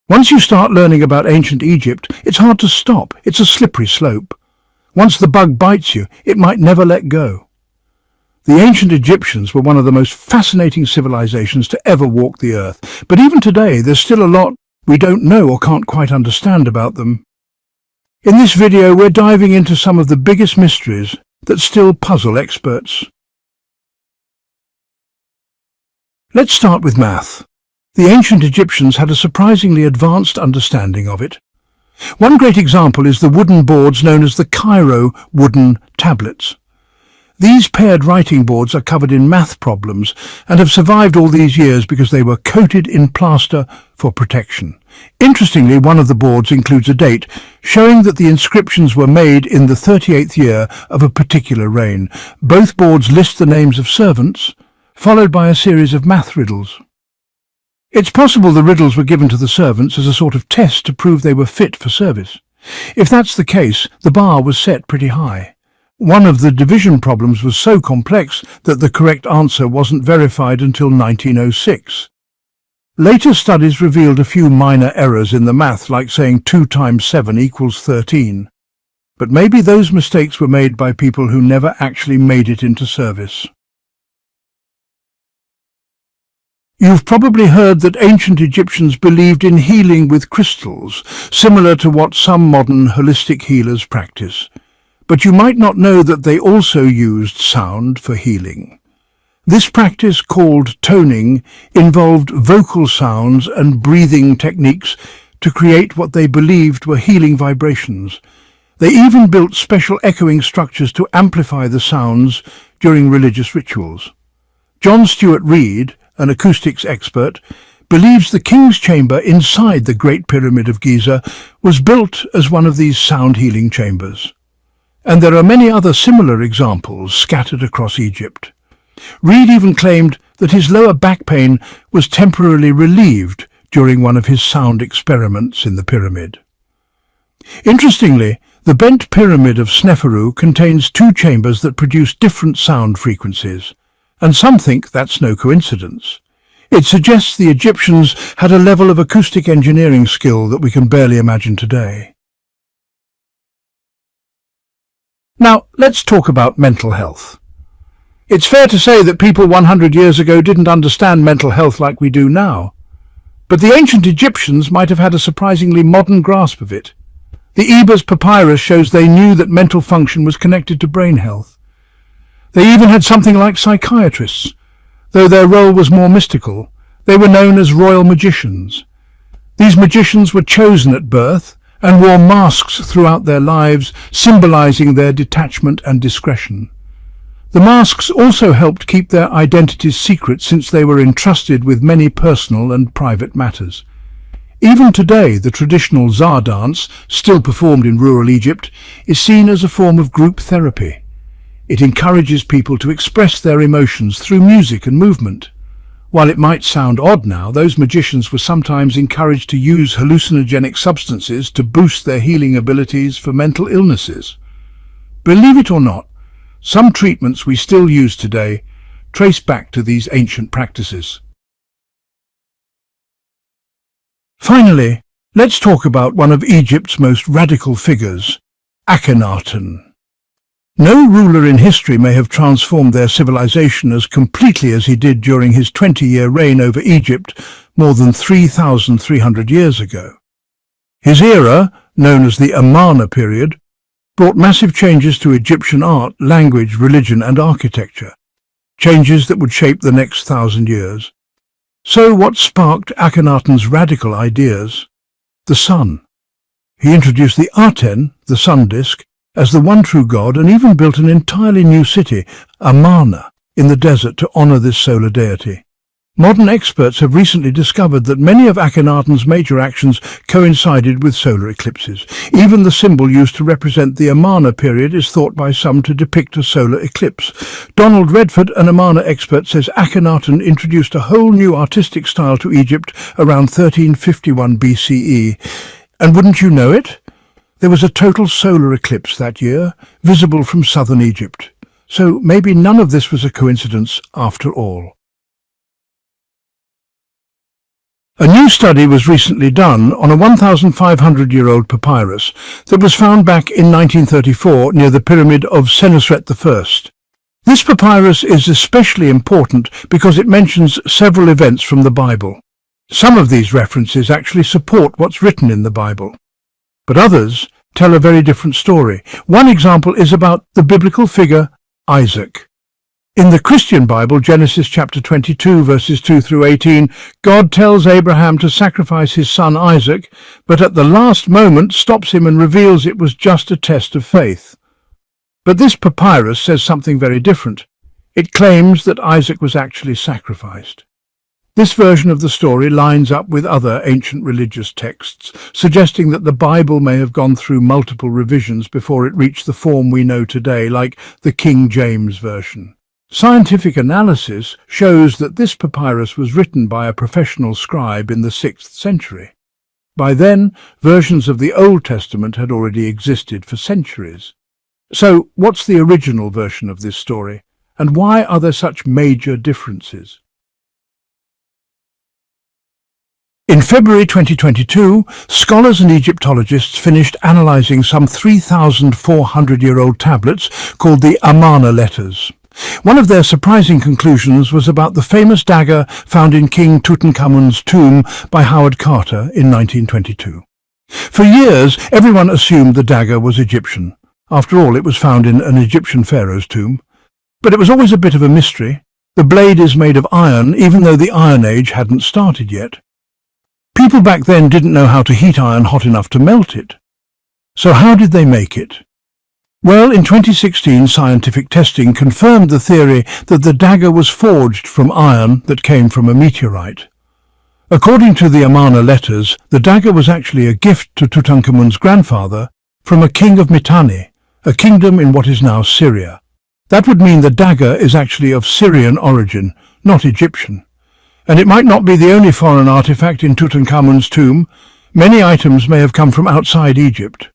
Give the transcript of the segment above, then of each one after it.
Once you start learning about ancient Egypt, it's hard to stop. It's a slippery slope. Once the bug bites you, it might never let go. The ancient Egyptians were one of the most fascinating civilizations to ever walk the earth. But even today, there's still a lot we don't know or can't quite understand about them. In this video, we're diving into some of the biggest mysteries that still puzzle experts. Let's start with math. The ancient Egyptians had a surprisingly advanced understanding of it. One great example is the wooden boards known as the Cairo wooden tablets. These paired writing boards are covered in math problems and have survived all these years because they were coated in plaster for protection. Interestingly, one of the boards includes a date showing that the inscriptions were made in the 38th year of a particular reign. Both boards list the names of servants, followed by a series of math riddles. It's possible the riddles were given to the servants as a sort of test to prove they were fit for service. If that's the case, the bar was set pretty high. One of the division problems was so complex that the correct answer wasn't verified until 1906. Later studies revealed a few minor errors in the math, like saying 2 times 7 equals 13. But maybe those mistakes were made by people who never actually made it into service. You've probably heard that ancient Egyptians believed in healing with crystals, similar to what some modern holistic healers practice. But you might not know that they also used sound for healing. This practice, called toning, involved vocal sounds and breathing techniques to create what they believed were healing vibrations. They even built special echoing structures to amplify the sounds during religious rituals. John Stuart Reid, an acoustics expert, believes the king's chamber inside the Great Pyramid of Giza was built as one of these sound-healing chambers. And there are many other similar examples scattered across Egypt. Reid even claimed that his lower back pain was temporarily relieved during one of his sound experiments in the pyramid. Interestingly, the bent pyramid of Sneferu contains 2 chambers that produce different sound frequencies, and some think that's no coincidence. It suggests the Egyptians had a level of acoustic engineering skill that we can barely imagine today. Now, let's talk about mental health. It's fair to say that people 100 years ago didn't understand mental health like we do now. But the ancient Egyptians might have had a surprisingly modern grasp of it. The Ebers papyrus shows they knew that mental function was connected to brain health. They even had something like psychiatrists. Though their role was more mystical, they were known as royal magicians. These magicians were chosen at birth and wore masks throughout their lives, symbolizing their detachment and discretion. The masks also helped keep their identities secret since they were entrusted with many personal and private matters. Even today, the traditional Zar dance, still performed in rural Egypt, is seen as a form of group therapy. It encourages people to express their emotions through music and movement. While it might sound odd now, those magicians were sometimes encouraged to use hallucinogenic substances to boost their healing abilities for mental illnesses. Believe it or not, some treatments we still use today trace back to these ancient practices. Finally, let's talk about one of Egypt's most radical figures, Akhenaten. No ruler in history may have transformed their civilization as completely as he did during his 20-year reign over Egypt more than 3,300 years ago. His era, known as the Amarna period, brought massive changes to Egyptian art, language, religion and architecture, changes that would shape the next 1,000 years. So what sparked Akhenaten's radical ideas? The sun. He introduced the Aten, the sun disk, as the one true god, and even built an entirely new city, Amarna, in the desert to honor this solar deity. Modern experts have recently discovered that many of Akhenaten's major actions coincided with solar eclipses. Even the symbol used to represent the Amarna period is thought by some to depict a solar eclipse. Donald Redford, an Amarna expert, says Akhenaten introduced a whole new artistic style to Egypt around 1351 BCE. And wouldn't you know it? There was a total solar eclipse that year, visible from southern Egypt. So maybe none of this was a coincidence after all. A new study was recently done on a 1,500-year-old papyrus that was found back in 1934 near the pyramid of Senusret I. This papyrus is especially important because it mentions several events from the Bible. Some of these references actually support what's written in the Bible, but others tell a very different story. One example is about the biblical figure Isaac. In the Christian Bible, Genesis chapter 22, verses 2 through 18, God tells Abraham to sacrifice his son Isaac, but at the last moment stops him and reveals it was just a test of faith. But this papyrus says something very different. It claims that Isaac was actually sacrificed. This version of the story lines up with other ancient religious texts, suggesting that the Bible may have gone through multiple revisions before it reached the form we know today, like the King James Version. Scientific analysis shows that this papyrus was written by a professional scribe in the 6th century. By then, versions of the Old Testament had already existed for centuries. So, what's the original version of this story, and why are there such major differences? In February 2022, scholars and Egyptologists finished analysing some 3,400-year-old tablets called the Amarna letters. One of their surprising conclusions was about the famous dagger found in King Tutankhamun's tomb by Howard Carter in 1922. For years, everyone assumed the dagger was Egyptian. After all, it was found in an Egyptian pharaoh's tomb. But it was always a bit of a mystery. The blade is made of iron, even though the Iron Age hadn't started yet. People back then didn't know how to heat iron hot enough to melt it. So how did they make it? Well, in 2016, scientific testing confirmed the theory that the dagger was forged from iron that came from a meteorite. According to the Amarna letters, the dagger was actually a gift to Tutankhamun's grandfather from a king of Mitanni, a kingdom in what is now Syria. That would mean the dagger is actually of Syrian origin, not Egyptian. And it might not be the only foreign artifact in Tutankhamun's tomb. Many items may have come from outside Egypt.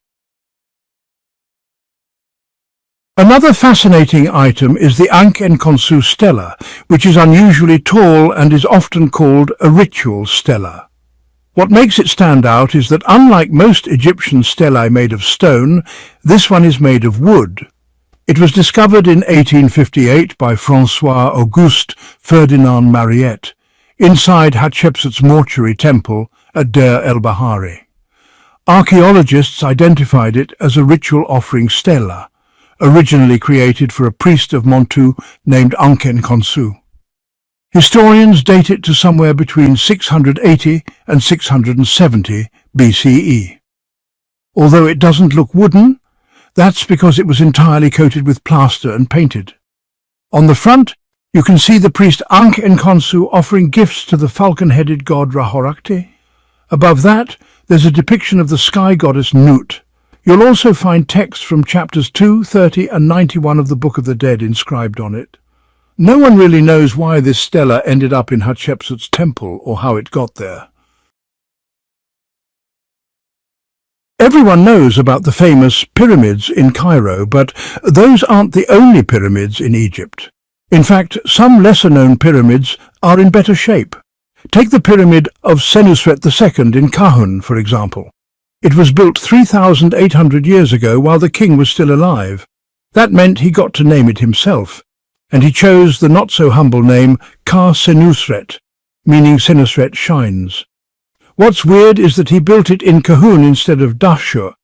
Another fascinating item is the Ankh-Enkhonsu stela, which is unusually tall and is often called a ritual stela. What makes it stand out is that unlike most Egyptian stelae made of stone, this one is made of wood. It was discovered in 1858 by François-Auguste Ferdinand Mariette, inside Hatshepsut's mortuary temple at Deir el-Bahari. Archaeologists identified it as a ritual offering stela, originally created for a priest of Montu named Ankh-Enkhonsu. Historians date it to somewhere between 680 and 670 BCE. Although it doesn't look wooden, that's because it was entirely coated with plaster and painted. On the front, you can see the priest Ankh-Enkhonsu offering gifts to the falcon-headed god Ra-Horakhti. Above that, there's a depiction of the sky goddess Nut. You'll also find text from chapters 2, 30 and 91 of the Book of the Dead inscribed on it. No one really knows why this stela ended up in Hatshepsut's temple or how it got there. Everyone knows about the famous pyramids in Cairo, but those aren't the only pyramids in Egypt. In fact, some lesser-known pyramids are in better shape. Take the pyramid of Senusret II in Kahun, for example. It was built 3,800 years ago while the king was still alive. That meant he got to name it himself, and he chose the not-so-humble name Ka-Senusret, meaning Senusret shines. What's weird is that he built it in Kahun instead of Dahshur,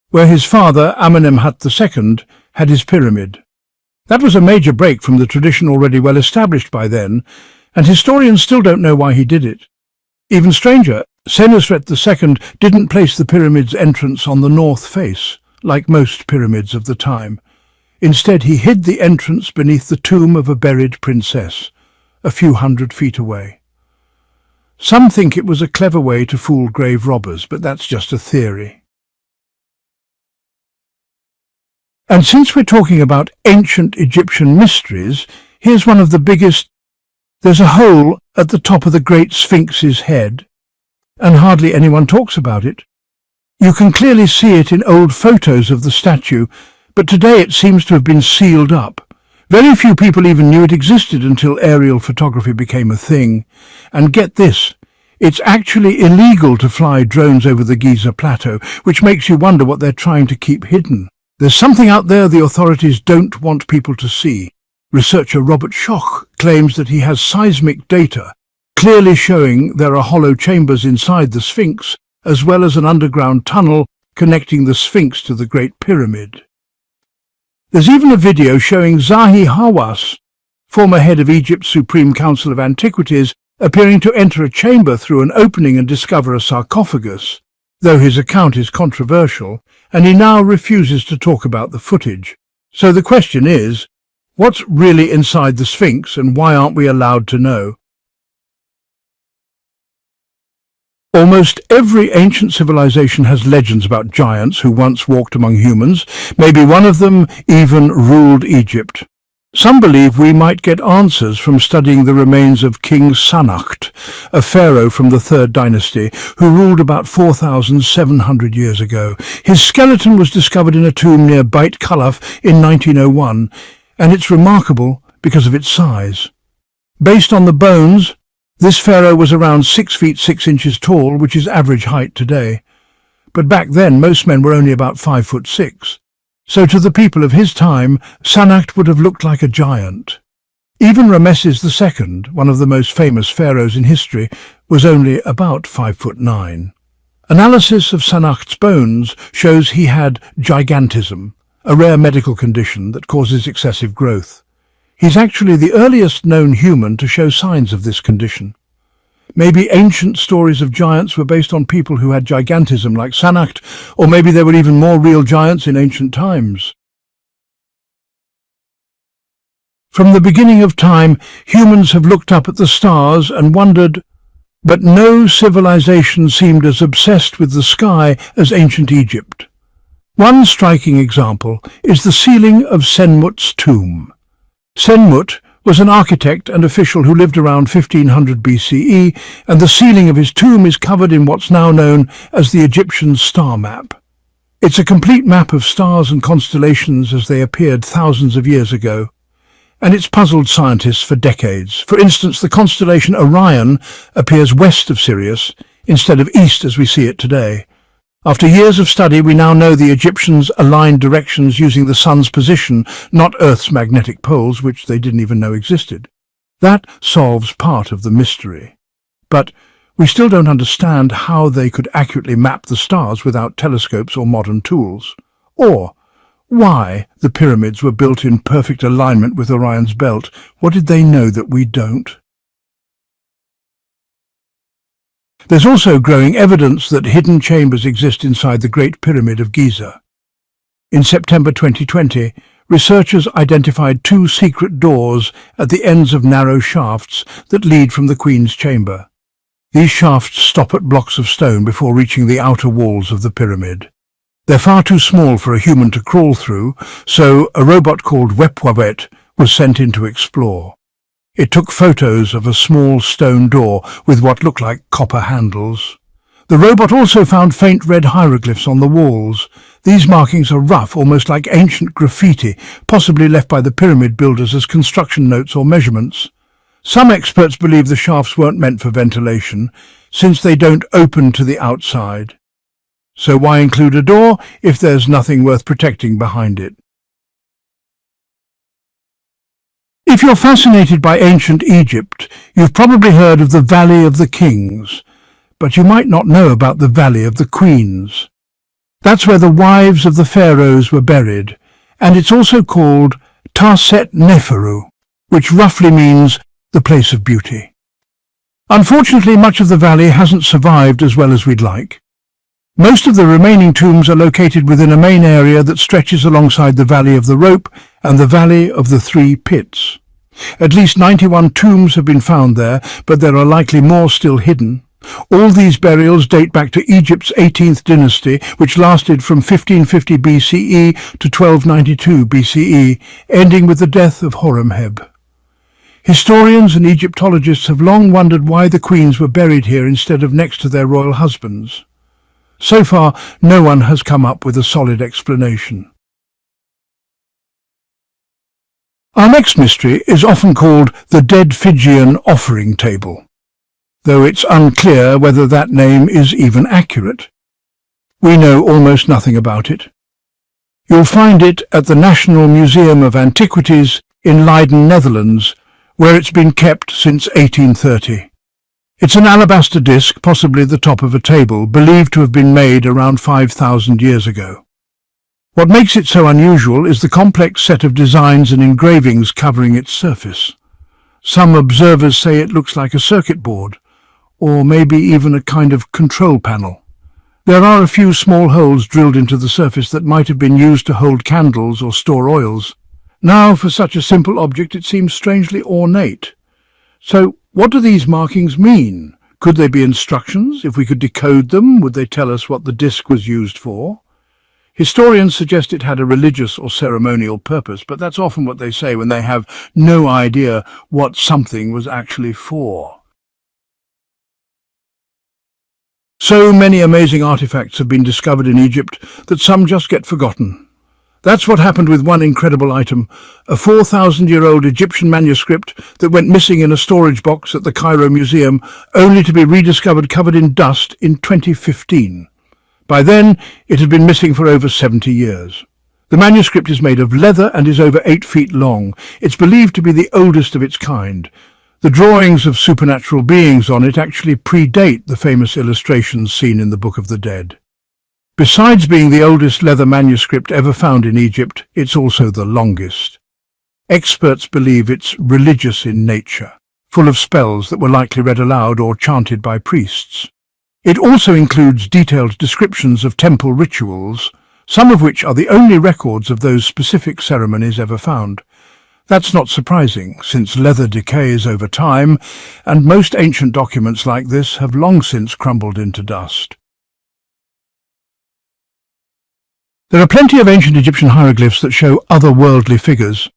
where his father, Amenemhat II, had his pyramid. That was a major break from the tradition already well established by then, and historians still don't know why he did it. Even stranger, Senusret II didn't place the pyramid's entrance on the north face, like most pyramids of the time. Instead, he hid the entrance beneath the tomb of a buried princess, a few hundred feet away. Some think it was a clever way to fool grave robbers, but that's just a theory. And since we're talking about ancient Egyptian mysteries, here's one of the biggest. There's a hole at the top of the Great Sphinx's head, and hardly anyone talks about it. You can clearly see it in old photos of the statue, but today it seems to have been sealed up. Very few people even knew it existed until aerial photography became a thing. And get this, It's actually illegal to fly drones over the Giza plateau, which makes you wonder what they're trying to keep hidden. There's something out there the authorities don't want people to see. Researcher Robert Schoch claims that he has seismic data, clearly showing there are hollow chambers inside the Sphinx, as well as an underground tunnel connecting the Sphinx to the Great Pyramid. There's even a video showing Zahi Hawass, former head of Egypt's Supreme Council of Antiquities, appearing to enter a chamber through an opening and discover a sarcophagus, though his account is controversial, and he now refuses to talk about the footage. So the question is, what's really inside the Sphinx, and why aren't we allowed to know? Almost every ancient civilization has legends about giants who once walked among humans. Maybe one of them even ruled Egypt. Some believe we might get answers from studying the remains of King Sanacht, a pharaoh from the 3rd dynasty, who ruled about 4,700 years ago. His skeleton was discovered in a tomb near Beit Khalaf in 1901, and it's remarkable because of its size. Based on the bones, this pharaoh was around 6 feet 6 inches tall, which is average height today. But back then, most men were only about 5'6". So to the people of his time, Sanacht would have looked like a giant. Even Ramesses II, one of the most famous pharaohs in history, was only about 5'9". Analysis of Sanacht's bones shows he had gigantism, a rare medical condition that causes excessive growth. He's actually the earliest known human to show signs of this condition. Maybe ancient stories of giants were based on people who had gigantism like Sanacht, or maybe there were even more real giants in ancient times. From the beginning of time, humans have looked up at the stars and wondered, but no civilization seemed as obsessed with the sky as ancient Egypt. One striking example is the ceiling of Senmut's tomb. Senmut was an architect and official who lived around 1500 BCE, and the ceiling of his tomb is covered in what's now known as the Egyptian star map. It's a complete map of stars and constellations as they appeared thousands of years ago, and it's puzzled scientists for decades. For instance, the constellation Orion appears west of Sirius instead of east as we see it today. After years of study, we now know the Egyptians aligned directions using the sun's position, not Earth's magnetic poles, which they didn't even know existed. That solves part of the mystery. But we still don't understand how they could accurately map the stars without telescopes or modern tools. Or why the pyramids were built in perfect alignment with Orion's belt. What did they know that we don't? There's also growing evidence that hidden chambers exist inside the Great Pyramid of Giza. In September 2020, researchers identified 2 secret doors at the ends of narrow shafts that lead from the Queen's chamber. These shafts stop at blocks of stone before reaching the outer walls of the pyramid. They're far too small for a human to crawl through, so a robot called Wepwawet was sent in to explore. It took photos of a small stone door with what looked like copper handles. The robot also found faint red hieroglyphs on the walls. These markings are rough, almost like ancient graffiti, possibly left by the pyramid builders as construction notes or measurements. Some experts believe the shafts weren't meant for ventilation, since they don't open to the outside. So why include a door if there's nothing worth protecting behind it? If you're fascinated by ancient Egypt, you've probably heard of the Valley of the Kings, but you might not know about the Valley of the Queens. That's where the wives of the pharaohs were buried, and it's also called Tarset Neferu, which roughly means the place of beauty. Unfortunately, much of the valley hasn't survived as well as we'd like. Most of the remaining tombs are located within a main area that stretches alongside the Valley of the Rope and the Valley of the Three Pits. At least 91 tombs have been found there, but there are likely more still hidden. All these burials date back to Egypt's 18th dynasty, which lasted from 1550 BCE to 1292 BCE, ending with the death of Horemheb. Historians and Egyptologists have long wondered why the queens were buried here instead of next to their royal husbands. So far, no one has come up with a solid explanation. Our next mystery is often called the Dead Fijian Offering Table. though it's unclear whether that name is even accurate. We know almost nothing about it. You'll find it at the National Museum of Antiquities in Leiden, Netherlands, where it's been kept since 1830. It's an alabaster disc, possibly the top of a table, believed to have been made around 5,000 years ago. What makes it so unusual is the complex set of designs and engravings covering its surface. Some observers say it looks like a circuit board, or maybe even a kind of control panel. There are a few small holes drilled into the surface that might have been used to hold candles or store oils. Now, for such a simple object, it seems strangely ornate. So, what do these markings mean? Could they be instructions? If we could decode them, would they tell us what the disc was used for? Historians suggest it had a religious or ceremonial purpose, but that's often what they say when they have no idea what something was actually for. So many amazing artifacts have been discovered in Egypt that some just get forgotten. That's what happened with one incredible item, a 4,000-year-old Egyptian manuscript that went missing in a storage box at the Cairo Museum, only to be rediscovered covered in dust in 2015. By then, it had been missing for over 70 years. The manuscript is made of leather and is over 8 feet long. It's believed to be the oldest of its kind. The drawings of supernatural beings on it actually predate the famous illustrations seen in the Book of the Dead. Besides being the oldest leather manuscript ever found in Egypt, it's also the longest. Experts believe it's religious in nature, full of spells that were likely read aloud or chanted by priests. It also includes detailed descriptions of temple rituals, some of which are the only records of those specific ceremonies ever found. That's not surprising, since leather decays over time, and most ancient documents like this have long since crumbled into dust. There are plenty of ancient Egyptian hieroglyphs that show otherworldly figures,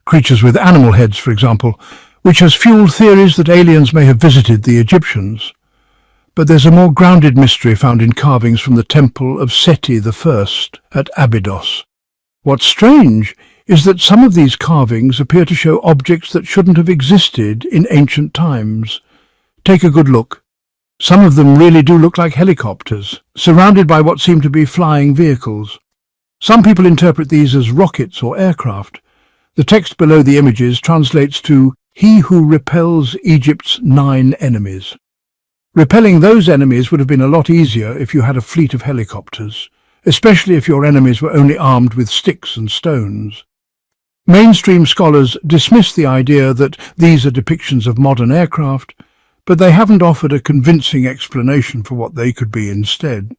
creatures with animal heads, for example, which has fueled theories that aliens may have visited the Egyptians. But there's a more grounded mystery found in carvings from the temple of Seti I at Abydos. What's strange is that some of these carvings appear to show objects that shouldn't have existed in ancient times. Take a good look. Some of them really do look like helicopters, surrounded by what seem to be flying vehicles. Some people interpret these as rockets or aircraft. The text below the images translates to, "He who repels Egypt's 9 enemies." Repelling those enemies would have been a lot easier if you had a fleet of helicopters, especially if your enemies were only armed with sticks and stones. Mainstream scholars dismiss the idea that these are depictions of modern aircraft, but they haven't offered a convincing explanation for what they could be instead.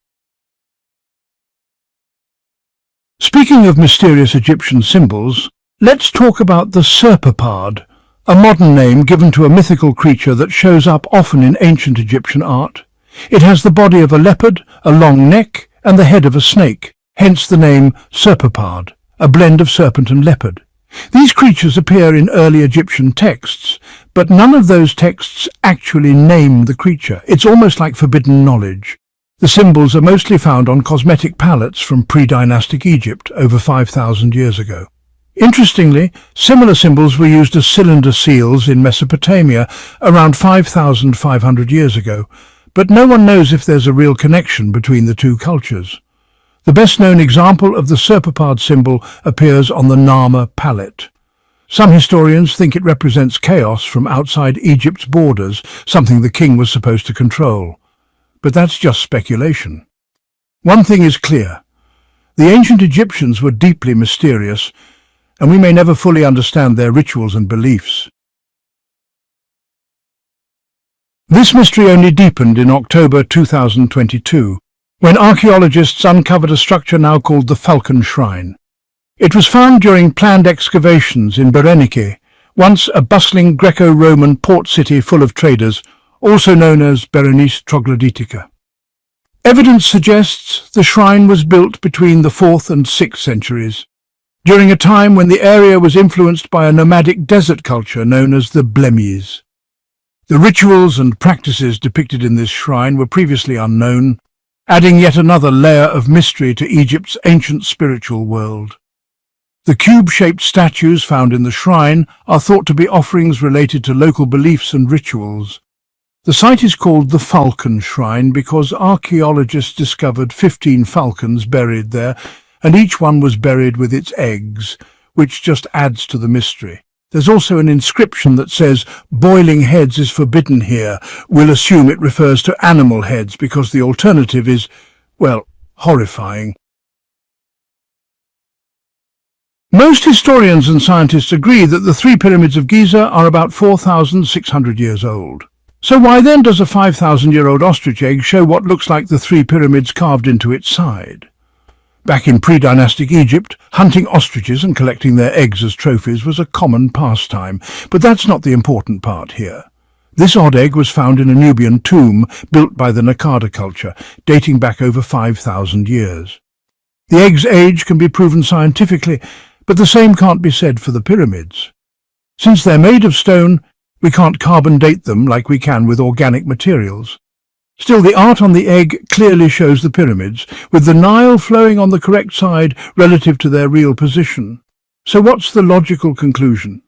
Speaking of mysterious Egyptian symbols, let's talk about the serpapard, a modern name given to a mythical creature that shows up often in ancient Egyptian art. It has the body of a leopard, a long neck, and the head of a snake, hence the name serpapard, a blend of serpent and leopard. These creatures appear in early Egyptian texts, but none of those texts actually name the creature. It's almost like forbidden knowledge. The symbols are mostly found on cosmetic palettes from pre-dynastic Egypt over 5,000 years ago. Interestingly, similar symbols were used as cylinder seals in Mesopotamia around 5,500 years ago, but no one knows if there's a real connection between the two cultures. The best-known example of the serpapard symbol appears on the Nama palette. Some historians think it represents chaos from outside Egypt's borders, something the king was supposed to control. But that's just speculation. One thing is clear. The ancient Egyptians were deeply mysterious, and we may never fully understand their rituals and beliefs. This mystery only deepened in October 2022, when archaeologists uncovered a structure now called the Falcon Shrine. It was found during planned excavations in Berenike, once a bustling Greco-Roman port city full of traders, also known as Berenice Troglodytica. Evidence suggests the shrine was built between the 4th and 6th centuries, during a time when the area was influenced by a nomadic desert culture known as the Blemmyes. The rituals and practices depicted in this shrine were previously unknown, adding yet another layer of mystery to Egypt's ancient spiritual world. The cube-shaped statues found in the shrine are thought to be offerings related to local beliefs and rituals. The site is called the Falcon Shrine because archaeologists discovered 15 falcons buried there, and each one was buried with its eggs, which just adds to the mystery. There's also an inscription that says, "Boiling heads is forbidden here." We'll assume it refers to animal heads because the alternative is, well, horrifying. Most historians and scientists agree that the three pyramids of Giza are about 4,600 years old. So why then does a 5,000-year-old ostrich egg show what looks like the three pyramids carved into its side? Back in pre-dynastic Egypt, hunting ostriches and collecting their eggs as trophies was a common pastime, but that's not the important part here. This odd egg was found in a Nubian tomb built by the Nakada culture, dating back over 5,000 years. The egg's age can be proven scientifically, but the same can't be said for the pyramids. Since they're made of stone, we can't carbon date them like we can with organic materials. Still, the art on the egg clearly shows the pyramids, with the Nile flowing on the correct side relative to their real position. So what's the logical conclusion?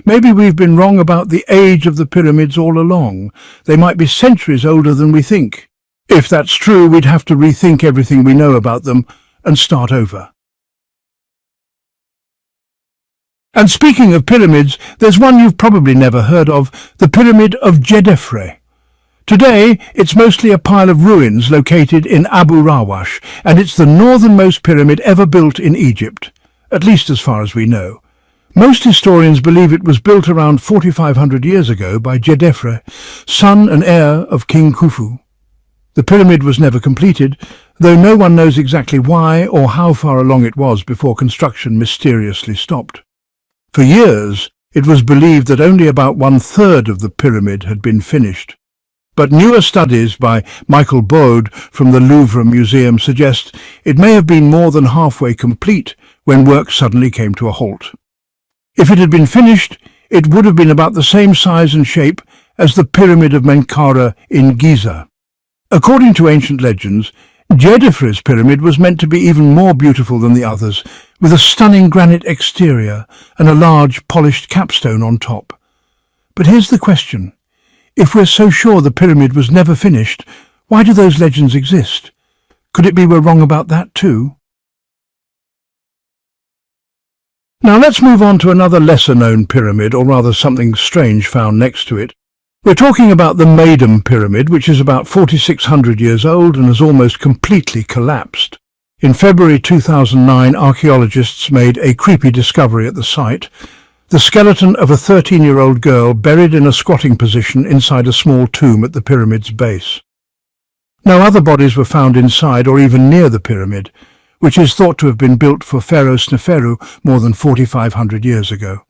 Maybe we've been wrong about the age of the pyramids all along. They might be centuries older than we think. If that's true, we'd have to rethink everything we know about them and start over. And speaking of pyramids, there's one you've probably never heard of, the Pyramid of Djedefre. Today, it's mostly a pile of ruins located in Abu Rawash, and it's the northernmost pyramid ever built in Egypt, at least as far as we know. Most historians believe it was built around 4,500 years ago by Djedefre, son and heir of King Khufu. The pyramid was never completed, though no one knows exactly why or how far along it was before construction mysteriously stopped. For years, it was believed that only about 1/3 of the pyramid had been finished. But newer studies by Michael Bode from the Louvre Museum suggest it may have been more than halfway complete when work suddenly came to a halt. If it had been finished, it would have been about the same size and shape as the Pyramid of Menkaure in Giza. According to ancient legends, Djedefre's pyramid was meant to be even more beautiful than the others, with a stunning granite exterior and a large polished capstone on top. But here's the question. If we're so sure the pyramid was never finished, why do those legends exist? Could it be we're wrong about that too? Now let's move on to another lesser-known pyramid, or rather something strange found next to it. We're talking about the Maiden Pyramid, which is about 4,600 years old and has almost completely collapsed. In February 2009, archaeologists made a creepy discovery at the site: the skeleton of a 13-year-old girl buried in a squatting position inside a small tomb at the pyramid's base. No other bodies were found inside or even near the pyramid, which is thought to have been built for Pharaoh Sneferu more than 4,500 years ago.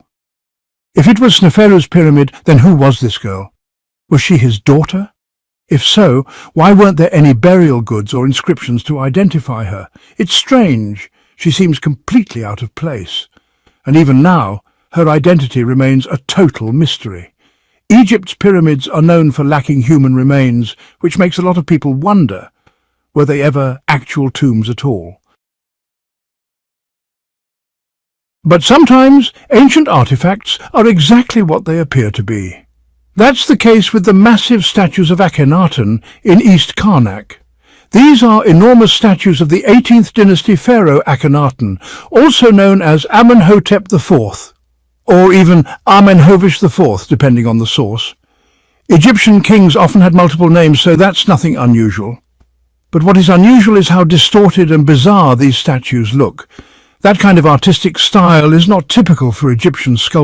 If it was Sneferu's pyramid, then who was this girl? Was she his daughter? If so, why weren't there any burial goods or inscriptions to identify her? It's strange. She seems completely out of place. And even now, her identity remains a total mystery. Egypt's pyramids are known for lacking human remains, which makes a lot of people wonder, were they ever actual tombs at all? But sometimes ancient artifacts are exactly what they appear to be. That's the case with the massive statues of Akhenaten in East Karnak. These are enormous statues of the 18th dynasty pharaoh Akhenaten, also known as Amenhotep IV, or even Amenhovish IV, depending on the source. Egyptian kings often had multiple names, so that's nothing unusual. But what is unusual is how distorted and bizarre these statues look. That kind of artistic style is not typical for Egyptian sculpture.